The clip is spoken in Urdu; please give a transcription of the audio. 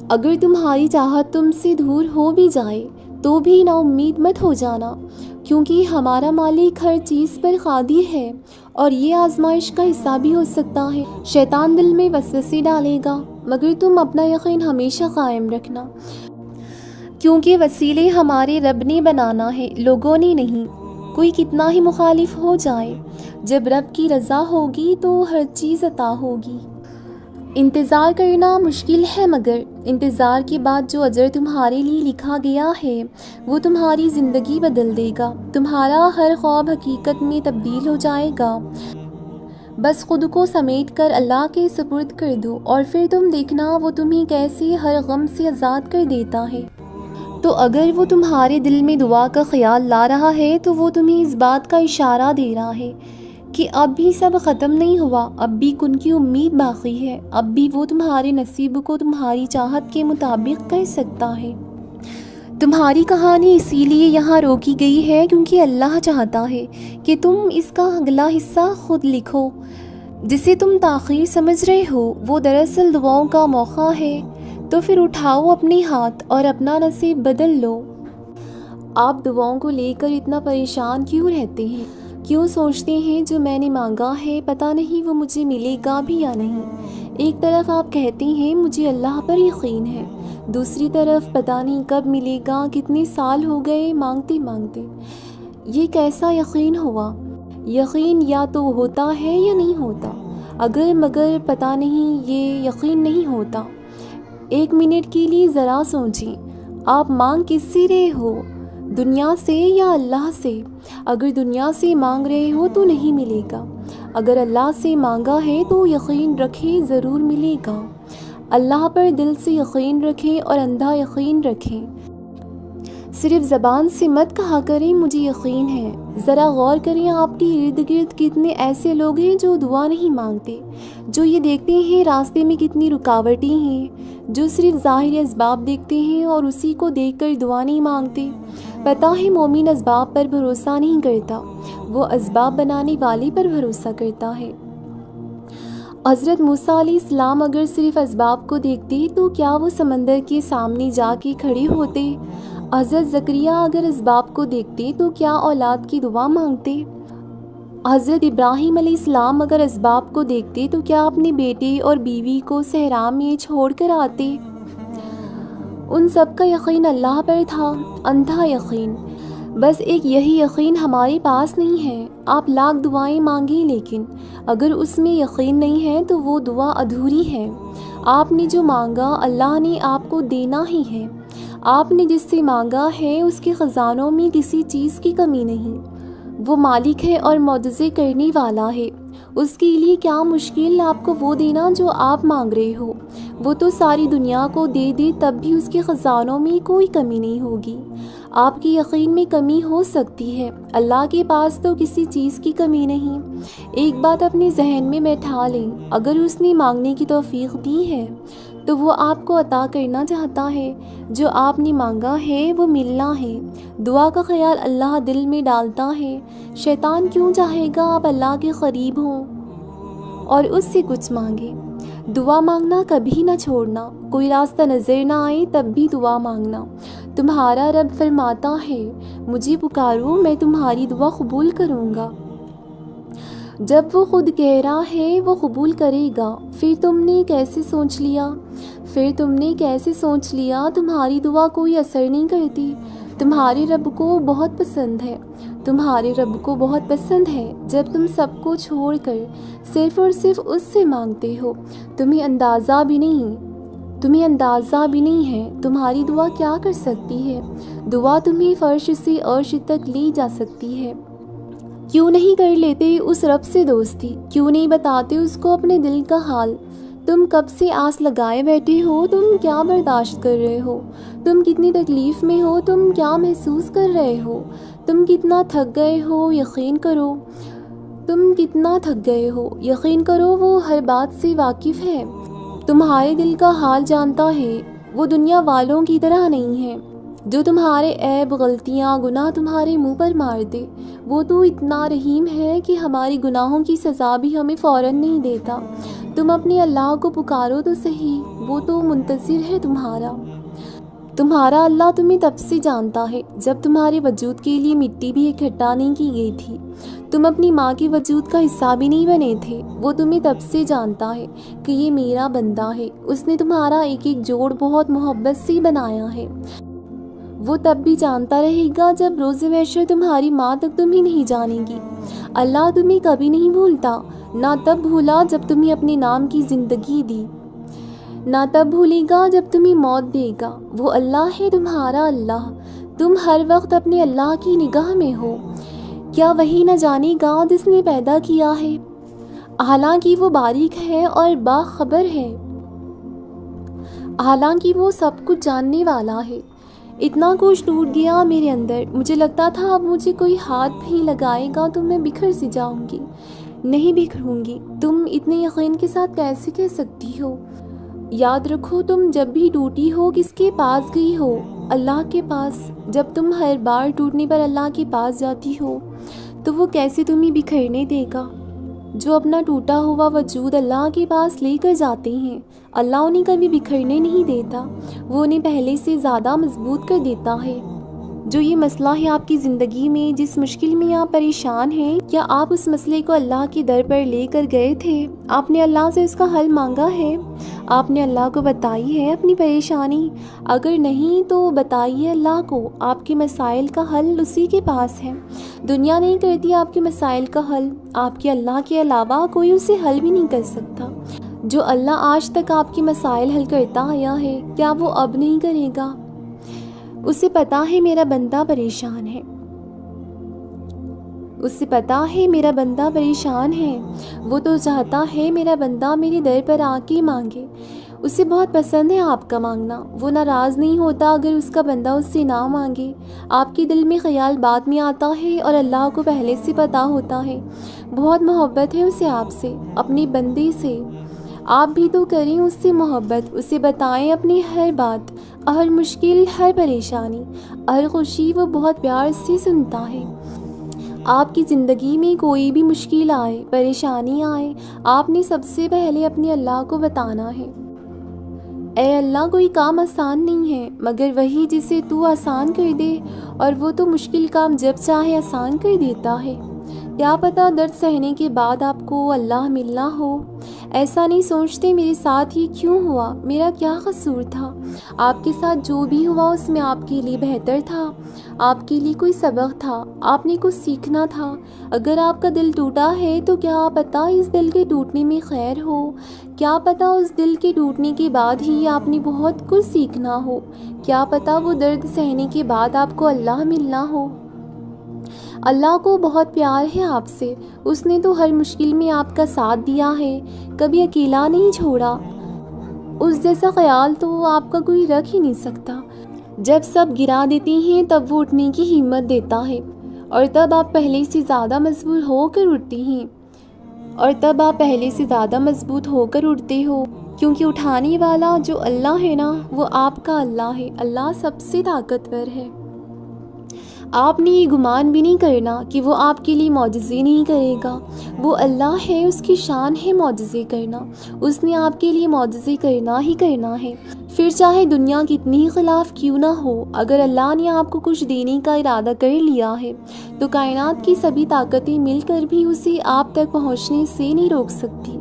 اگر تمہاری چاہت تم سے دور ہو بھی جائے تو بھی نا امید مت ہو جانا، کیونکہ ہمارا مالک ہر چیز پر قادر ہے اور یہ آزمائش کا حصہ بھی ہو سکتا ہے۔ شیطان دل میں وسوسے ڈالے گا، مگر تم اپنا یقین ہمیشہ قائم رکھنا، کیونکہ وسیلے ہمارے رب نے بنانا ہے، لوگوں نے نہیں۔ کوئی کتنا ہی مخالف ہو جائے، جب رب کی رضا ہوگی تو ہر چیز عطا ہوگی۔ انتظار کرنا مشکل ہے، مگر انتظار کے بعد جو اجر تمہارے لیے لکھا گیا ہے وہ تمہاری زندگی بدل دے گا۔ تمہارا ہر خواب حقیقت میں تبدیل ہو جائے گا۔ بس خود کو سمیٹ کر اللہ کے سپرد کر دو اور پھر تم دیکھنا وہ تمہیں کیسے ہر غم سے آزاد کر دیتا ہے۔ تو اگر وہ تمہارے دل میں دعا کا خیال لا رہا ہے تو وہ تمہیں اس بات کا اشارہ دے رہا ہے کہ اب بھی سب ختم نہیں ہوا، اب بھی ان کی امید باقی ہے، اب بھی وہ تمہارے نصیب کو تمہاری چاہت کے مطابق کر سکتا ہے۔ تمہاری کہانی اسی لیے یہاں روکی گئی ہے کیونکہ اللہ چاہتا ہے کہ تم اس کا اگلا حصہ خود لکھو۔ جسے تم تاخیر سمجھ رہے ہو وہ دراصل دعاؤں کا موقع ہے، تو پھر اٹھاؤ اپنے ہاتھ اور اپنا نصیب بدل لو۔ آپ دعاؤں کو لے کر اتنا پریشان کیوں رہتے ہیں؟ کیوں سوچتے ہیں جو میں نے مانگا ہے پتہ نہیں وہ مجھے ملے گا بھی یا نہیں؟ ایک طرف آپ کہتے ہیں مجھے اللہ پر یقین ہے، دوسری طرف پتہ نہیں کب ملے گا، کتنے سال ہو گئے مانگتے مانگتے۔ یہ کیسا یقین ہوا؟ یقین یا تو ہوتا ہے یا نہیں ہوتا، اگر مگر پتہ نہیں، یہ یقین نہیں ہوتا۔ ایک منٹ کے لیے ذرا سوچیں، آپ مانگ کس سے رہے ہو؟ دنیا سے یا اللہ سے؟ اگر دنیا سے مانگ رہے ہو تو نہیں ملے گا، اگر اللہ سے مانگا ہے تو یقین رکھیں ضرور ملے گا۔ اللہ پر دل سے یقین رکھیں اور اندھا یقین رکھیں، صرف زبان سے مت کہا کریں مجھے یقین ہے۔ ذرا غور کریں آپ کے ارد گرد کتنے ایسے لوگ ہیں جو دعا نہیں مانگتے، جو یہ دیکھتے ہیں راستے میں کتنی رکاوٹیں ہیں، جو صرف ظاہری اسباب دیکھتے ہیں اور اسی کو دیکھ کر دعا نہیں مانگتے۔ پتہ ہے مومن اسباب پر بھروسہ نہیں کرتا، وہ اسباب بنانے والے پر بھروسہ کرتا ہے۔ حضرت موسیٰ علیہ السلام اگر صرف اسباب کو دیکھتے تو کیا وہ سمندر کے سامنے جا کے کھڑے ہوتے؟ حضرت زکریا اگر اسباب کو دیکھتے تو کیا اولاد کی دعا مانگتے؟ حضرت ابراہیم علیہ السلام اگر اسباب کو دیکھتے تو کیا اپنے بیٹے اور بیوی کو صحرا میں چھوڑ کر آتے؟ ان سب کا یقین اللہ پر تھا، اندھا یقین۔ بس ایک یہی یقین ہمارے پاس نہیں ہے۔ آپ لاکھ دعائیں مانگیں لیکن اگر اس میں یقین نہیں ہے تو وہ دعا ادھوری ہے۔ آپ نے جو مانگا اللہ نے آپ کو دینا ہی ہے۔ آپ نے جس سے مانگا ہے اس کے خزانوں میں کسی چیز کی کمی نہیں۔ وہ مالک ہے اور معجزے کرنے والا ہے، اس کے لیے کیا مشکل آپ کو وہ دینا جو آپ مانگ رہے ہو۔ وہ تو ساری دنیا کو دے دے تب بھی اس کے خزانوں میں کوئی کمی نہیں ہوگی۔ آپ کے یقین میں کمی ہو سکتی ہے، اللہ کے پاس تو کسی چیز کی کمی نہیں۔ ایک بات اپنے ذہن میں بیٹھا لیں، اگر اس نے مانگنے کی توفیق دی ہے تو وہ آپ کو عطا کرنا چاہتا ہے۔ جو آپ نے مانگا ہے وہ ملنا ہے۔ دعا کا خیال اللہ دل میں ڈالتا ہے۔ شیطان کیوں چاہے گا آپ اللہ کے قریب ہوں اور اس سے کچھ مانگیں؟ دعا مانگنا کبھی نہ چھوڑنا، کوئی راستہ نظر نہ آئے تب بھی دعا مانگنا۔ تمہارا رب فرماتا ہے مجھے پکارو میں تمہاری دعا قبول کروں گا۔ جب وہ خود کہہ رہا ہے وہ قبول کرے گا، پھر تم نے کیسے سوچ لیا تمہاری دعا کوئی اثر نہیں کرتی؟ تمہارے رب کو بہت پسند ہے جب تم سب کو چھوڑ کر صرف اور صرف اس سے مانگتے ہو۔ تمہیں اندازہ بھی نہیں ہے تمہاری دعا کیا کر سکتی ہے۔ دعا تمہیں فرش سے عرش تک لے جا سکتی ہے۔ کیوں نہیں کر لیتے اس رب سے دوستی؟ کیوں نہیں بتاتے اس کو اپنے دل کا حال؟ تم کب سے آس لگائے بیٹھے ہو؟ تم کیا برداشت کر رہے ہو؟ تم کتنی تکلیف میں ہو؟ تم کیا محسوس کر رہے ہو؟ تم کتنا تھک گئے ہو؟ یقین کرو وہ ہر بات سے واقف ہے، تمہارے دل کا حال جانتا ہے۔ وہ دنیا والوں کی طرح نہیں ہے جو تمہارے عیب، غلطیاں، گناہ تمہارے منہ پر مار دے۔ وہ تو اتنا رحیم ہے کہ ہماری گناہوں کی سزا بھی ہمیں فوراً نہیں دیتا۔ تم اپنے اللہ کو پکارو تو صحیح، وہ تو منتظر ہے تمہارا۔ تمہارا اللہ تمہیں تب سے جانتا ہے جب تمہارے وجود کے لیے مٹی بھی اکٹھا نہیں کی گئی تھی، تم اپنی ماں کے وجود کا حصہ بھی نہیں بنے تھے۔ وہ تمہیں تب سے جانتا ہے کہ یہ میرا بندہ ہے، اس نے تمہارا ایک ایک جوڑ بہت محبت سے بنایا ہے۔ وہ تب بھی جانتا رہے گا جب روز محشر تمہاری ماں تک تمہیں نہیں جانے گی۔ اللہ تمہیں کبھی نہیں بھولتا، نہ تب بھولا جب تمہیں اپنے نام کی زندگی دی، نہ تب بھولے گا جب تمہیں موت دے گا۔ وہ اللہ ہے تمہارا اللہ، تم ہر وقت اپنے اللہ کی نگاہ میں ہو۔ کیا وہی نہ جانے گا جس نے پیدا کیا ہے؟ حالانکہ وہ باریک ہے اور باخبر ہے، حالانکہ وہ سب کچھ جاننے والا ہے۔ اتنا کچھ ٹوٹ گیا میرے اندر، مجھے لگتا تھا اب مجھے کوئی ہاتھ بھی لگائے گا تو میں بکھر سی جاؤں گی۔ نہیں بکھروں گی۔ تم اتنے یقین کے ساتھ کیسے کہہ سکتی ہو؟ یاد رکھو تم جب بھی ٹوٹی ہو کس کے پاس گئی ہو؟ اللہ کے پاس۔ جب تم ہر بار ٹوٹنے پر اللہ کے پاس جاتی ہو تو وہ کیسے تمہیں بکھرنے دے گا؟ جو اپنا ٹوٹا ہوا وجود اللہ کے پاس لے کر جاتے ہیں، اللہ انہیں کبھی بکھرنے نہیں دیتا، وہ انہیں پہلے سے زیادہ مضبوط کر دیتا ہے۔ جو یہ مسئلہ ہے آپ کی زندگی میں، جس مشکل میں آپ پریشان ہیں، کیا آپ اس مسئلے کو اللہ کے در پر لے کر گئے تھے؟ آپ نے اللہ سے اس کا حل مانگا ہے؟ آپ نے اللہ کو بتائی ہے اپنی پریشانی؟ اگر نہیں تو بتائیے اللہ کو، آپ کے مسائل کا حل اسی کے پاس ہے۔ دنیا نہیں کرتی آپ کے مسائل کا حل، آپ کے اللہ کے علاوہ کوئی اسے حل بھی نہیں کر سکتا۔ جو اللہ آج تک آپ کے مسائل حل کرتا آیا ہے، کیا وہ اب نہیں کرے گا؟ اسے پتا ہے میرا بندہ پریشان ہے، اسے پتا ہے میرا بندہ پریشان ہے، وہ تو چاہتا ہے میرا بندہ میرے در پر آ کے مانگے۔ اسے بہت پسند ہے آپ کا مانگنا، وہ ناراض نہیں ہوتا اگر اس کا بندہ اس سے نہ مانگے۔ آپ کے دل میں خیال بعد میں آتا ہے اور اللہ کو پہلے سے پتا ہوتا ہے، بہت محبت ہے اسے آپ سے، اپنے بندے سے۔ آپ بھی تو کریں اس سے محبت، اسے بتائیں اپنی ہر بات، ہر مشکل، ہر پریشانی، ہر خوشی، وہ بہت پیار سے سنتا ہے۔ آپ کی زندگی میں کوئی بھی مشکل آئے، پریشانی آئے، آپ نے سب سے پہلے اپنے اللہ کو بتانا ہے۔ اے اللہ، کوئی کام آسان نہیں ہے مگر وہی جسے تو آسان کر دے، اور وہ تو مشکل کام جب چاہے آسان کر دیتا ہے۔ کیا پتہ درد سہنے کے بعد آپ کو اللہ ملنا ہو۔ ایسا نہیں سوچتے میرے ساتھ یہ کیوں ہوا، میرا کیا قصور تھا۔ آپ کے ساتھ جو بھی ہوا اس میں آپ کے لیے بہتر تھا، آپ کے لیے کوئی سبق تھا، آپ نے کچھ سیکھنا تھا۔ اگر آپ کا دل ٹوٹا ہے تو کیا پتہ اس دل کے ٹوٹنے میں خیر ہو، کیا پتہ اس دل کے ٹوٹنے کے بعد ہی آپ نے بہت کچھ سیکھنا ہو، کیا پتہ وہ درد سہنے کے بعد آپ کو اللہ ملنا ہو۔ اللہ کو بہت پیار ہے آپ سے، اس نے تو ہر مشکل میں آپ کا ساتھ دیا ہے، کبھی اکیلا نہیں چھوڑا۔ اس جیسا خیال تو آپ کا کوئی رکھ ہی نہیں سکتا۔ جب سب گرا دیتے ہیں تب وہ اٹھنے کی ہمت دیتا ہے، اور تب آپ پہلے سے زیادہ مضبوط ہو کر اٹھتی ہیں، اور تب آپ پہلے سے زیادہ مضبوط ہو کر اٹھتے ہو، کیونکہ اٹھانے والا جو اللہ ہے نا، وہ آپ کا اللہ ہے۔ اللہ سب سے طاقتور ہے۔ آپ نے یہ گمان بھی نہیں کرنا کہ وہ آپ کے لیے معجزے نہیں کرے گا، وہ اللہ ہے، اس کی شان ہے معجزے کرنا، اس نے آپ کے لیے معجزے کرنا ہی کرنا ہے۔ پھر چاہے دنیا کتنی ہی خلاف کیوں نہ ہو، اگر اللہ نے آپ کو کچھ دینے کا ارادہ کر لیا ہے تو کائنات کی سبھی طاقتیں مل کر بھی اسے آپ تک پہنچنے سے نہیں روک سکتی۔